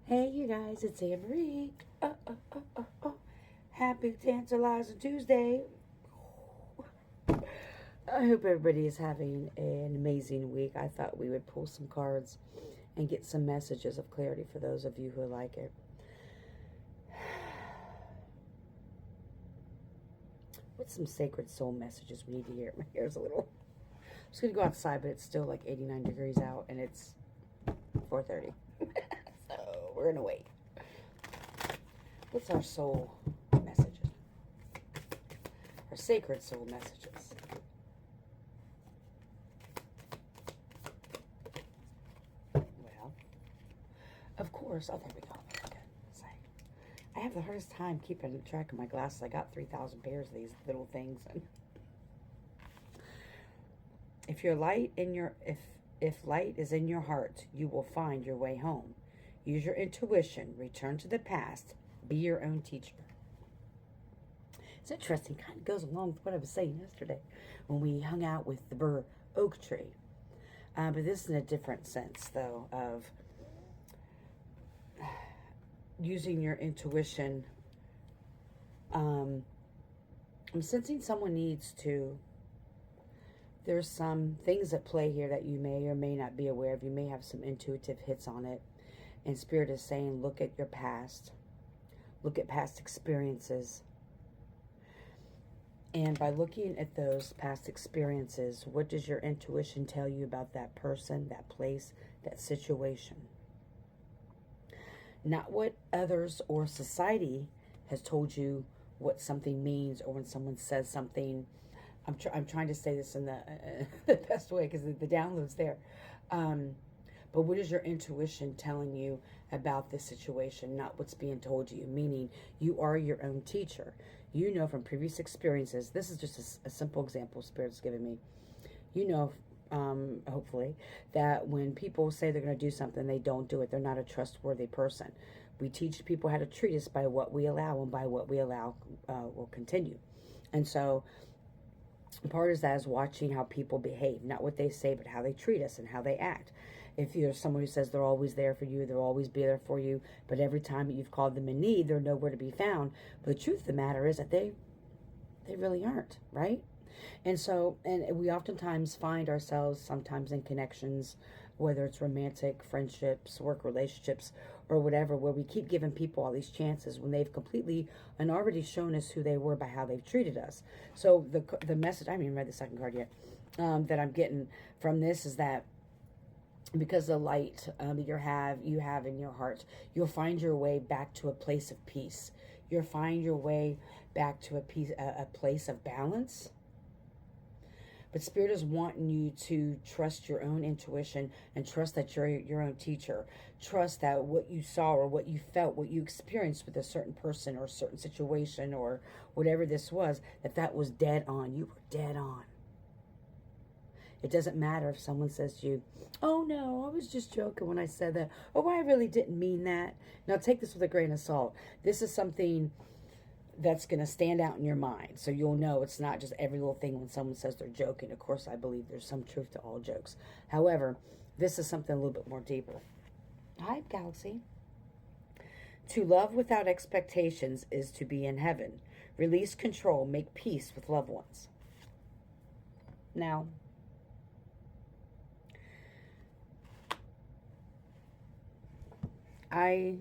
Hey, you guys, it's Anne Marie. Happy Tantalizing Tuesday. I hope everybody is having an amazing week. I thought we would pull some cards and get some messages of clarity for those of you who like it. What's some sacred soul messages we need to hear? My hair's a little... I'm just going to go outside, but it's still like 89 degrees out, and it's 4:30. So we're going to wait. What's our soul messages? Our sacred soul messages. Well, of course. Oh, there we go. Okay. I have the hardest time keeping track of my glasses. I got 3,000 pairs of these little things, and if light is in your heart, you will find your way home. Use your intuition. Return to the past. Be your own teacher. It's interesting. Kind of goes along with what I was saying yesterday when we hung out with the Burr Oak Tree. But this is in a different sense, though, of using your intuition. I'm sensing someone needs to... There's some things at play here that you may or may not be aware of. You may have some intuitive hits on it. And Spirit is saying, look at your past. Look at past experiences. And by looking at those past experiences, what does your intuition tell you about that person, that place, that situation? Not what others or society has told you what something means, or when someone says something. I'm trying to say this in the best way because the download's there. But what is your intuition telling you about this situation, not what's being told to you? Meaning, you are your own teacher. You know from previous experiences, this is just a simple example Spirit's given me. You know, hopefully, that when people say they're going to do something, they don't do it. They're not a trustworthy person. We teach people how to treat us by what we allow, and by what we allow will continue. And so part of that is watching how people behave, not what they say, but how they treat us and how they act. If you're someone who says they're always there for you, they'll always be there for you, but every time you've called them in need, they're nowhere to be found. But the truth of the matter is that they really aren't, right? And so, and we oftentimes find ourselves sometimes in connections, whether it's romantic, friendships, work relationships, or whatever, where we keep giving people all these chances when they've completely and already shown us who they were by how they've treated us. So the message, I haven't even read the second card yet, that I'm getting from this is that because the light that you have in your heart, you'll find your way back to a place of peace. You'll find your way back to a place of balance. But Spirit is wanting you to trust your own intuition and trust that you're your own teacher. Trust that what you saw or what you felt, what you experienced with a certain person or a certain situation or whatever this was, that was dead on. You were dead on. It doesn't matter if someone says to you, oh no, I was just joking when I said that. Oh, I really didn't mean that. Now take this with a grain of salt. This is something that's going to stand out in your mind. So you'll know it's not just every little thing when someone says they're joking. Of course, I believe there's some truth to all jokes. However, this is something a little bit more deeper. Hi, Galaxy. To love without expectations is to be in heaven. Release control. Make peace with loved ones. Now, I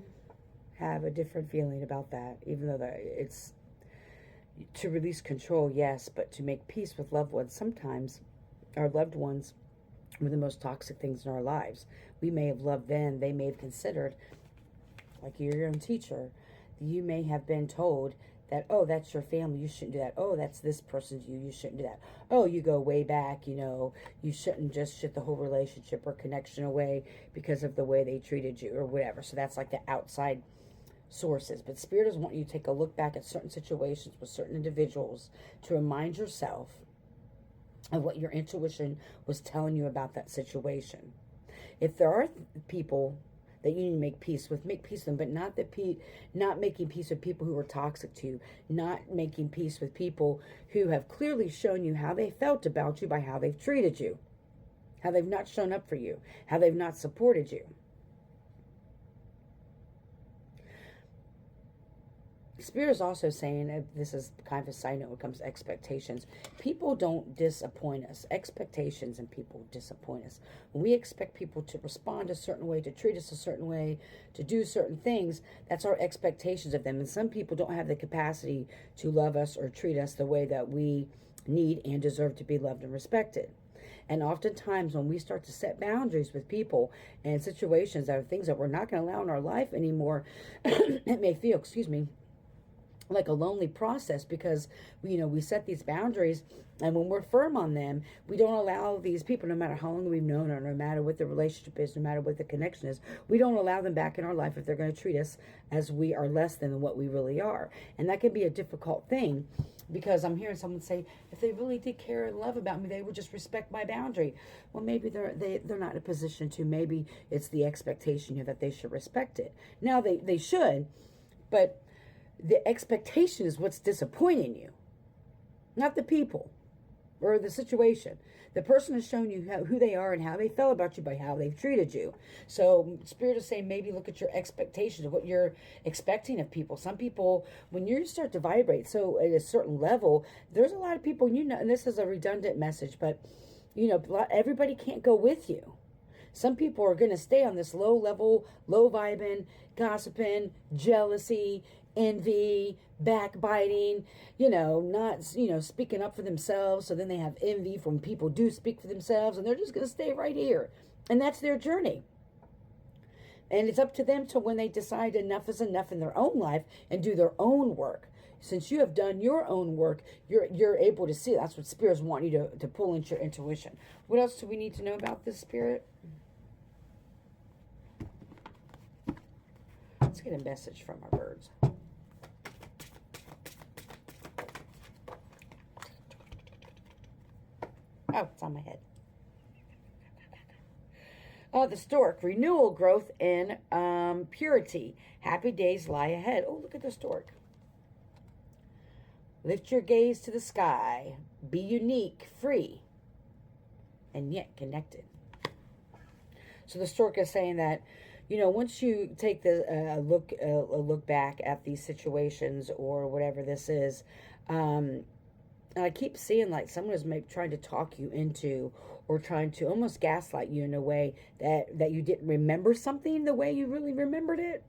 have a different feeling about that, even though it's to release control, yes, but to make peace with loved ones. Sometimes our loved ones were the most toxic things in our lives. We may have loved them. They may have considered, like you're your own teacher, you may have been told that, oh, that's your family, you shouldn't do that. Oh, that's this person's you shouldn't do that. Oh, you go way back, you shouldn't just shut the whole relationship or connection away because of the way they treated you or whatever. So that's like the outside sources. But Spirit does want you to take a look back at certain situations with certain individuals to remind yourself of what your intuition was telling you about that situation. If there are people that you need to make peace with them, but not making peace with people who are toxic to you, not making peace with people who have clearly shown you how they felt about you by how they've treated you, how they've not shown up for you, how they've not supported you. Spirit is also saying, this is kind of a side note when it comes to expectations. People don't disappoint us. Expectations and people disappoint us. When we expect people to respond a certain way, to treat us a certain way, to do certain things, that's our expectations of them. And some people don't have the capacity to love us or treat us the way that we need and deserve to be loved and respected. And oftentimes when we start to set boundaries with people and situations that are things that we're not going to allow in our life anymore, it may feel, like a lonely process, because we set these boundaries, and when we're firm on them, we don't allow these people, no matter how long we've known, or no matter what the relationship is, no matter what the connection is, we don't allow them back in our life if they're going to treat us as we are less than what we really are. And that can be a difficult thing, because I'm hearing someone say, if they really did care and love about me, they would just respect my boundary. Well, maybe they're not in a position to. Maybe it's the expectation that they should respect it. Now they should, but the expectation is what's disappointing you, not the people or the situation. The person has shown you who they are and how they felt about you by how they've treated you. So Spirit is saying, maybe look at your expectations of what you're expecting of people. Some people, when you start to vibrate so at a certain level, there's a lot of people, and this is a redundant message, but everybody can't go with you. Some people are going to stay on this low level, low vibing, gossiping, jealousy, envy, backbiting, not, speaking up for themselves. So then they have envy from people do speak for themselves, and they're just going to stay right here. And that's their journey. And it's up to them to when they decide enough is enough in their own life and do their own work. Since you have done your own work, you're able to see. That's what spirits want you to pull into your intuition. What else do we need to know about this, Spirit? Let's get a message from our birds. Oh, it's on my head. Oh, the stork. Renewal, growth, and purity. Happy days lie ahead. Oh, look at the stork. Lift your gaze to the sky. Be unique, free, and yet connected. So the stork is saying that, once you take the look back at these situations or whatever this is, and I keep seeing like someone is trying to talk you into, or trying to almost gaslight you in a way that you didn't remember something the way you really remembered it.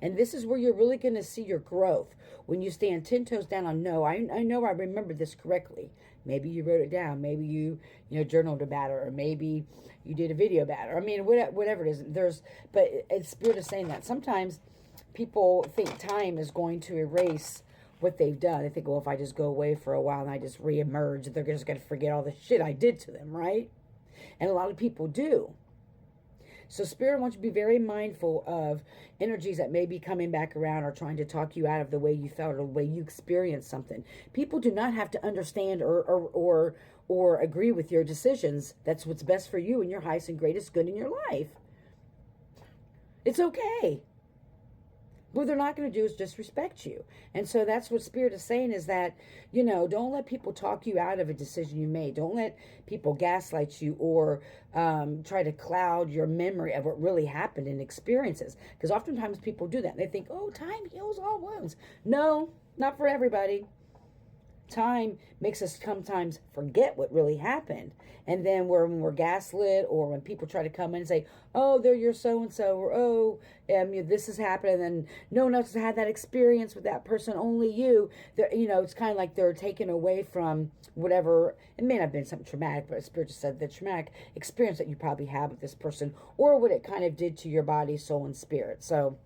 And this is where you're really going to see your growth. When you stand 10 toes down on, no, I know I remembered this correctly. Maybe you wrote it down. Maybe you journaled about it, or maybe you did a video about it. I mean, whatever it is. But Spirit is saying that sometimes people think time is going to erase what they've done. They think, well, if I just go away for a while and I just reemerge, they're just going to forget all the shit I did to them, right? And a lot of people do. So Spirit wants you to be very mindful of energies that may be coming back around or trying to talk you out of the way you felt or the way you experienced something. People do not have to understand or agree with your decisions. That's what's best for you and your highest and greatest good in your life. It's okay. What they're not going to do is disrespect you. And so that's what Spirit is saying, is that, don't let people talk you out of a decision you made. Don't let people gaslight you or try to cloud your memory of what really happened in experiences. Because oftentimes people do that. They think, oh, time heals all wounds. No, not for everybody. Time makes us sometimes forget what really happened. And then when we're gaslit, or when people try to come in and say, oh, they're your so-and-so, or oh, this has happened, and no one else has had that experience with that person, only you. It's kind of like they're taken away from whatever. It may not have been something traumatic, but Spirit just said the traumatic experience that you probably had with this person, or what it kind of did to your body, soul, and spirit. So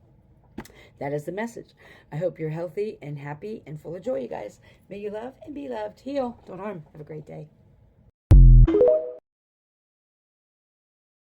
that is the message. I hope you're healthy and happy and full of joy, you guys. May you love and be loved. Heal. Don't harm. Have a great day.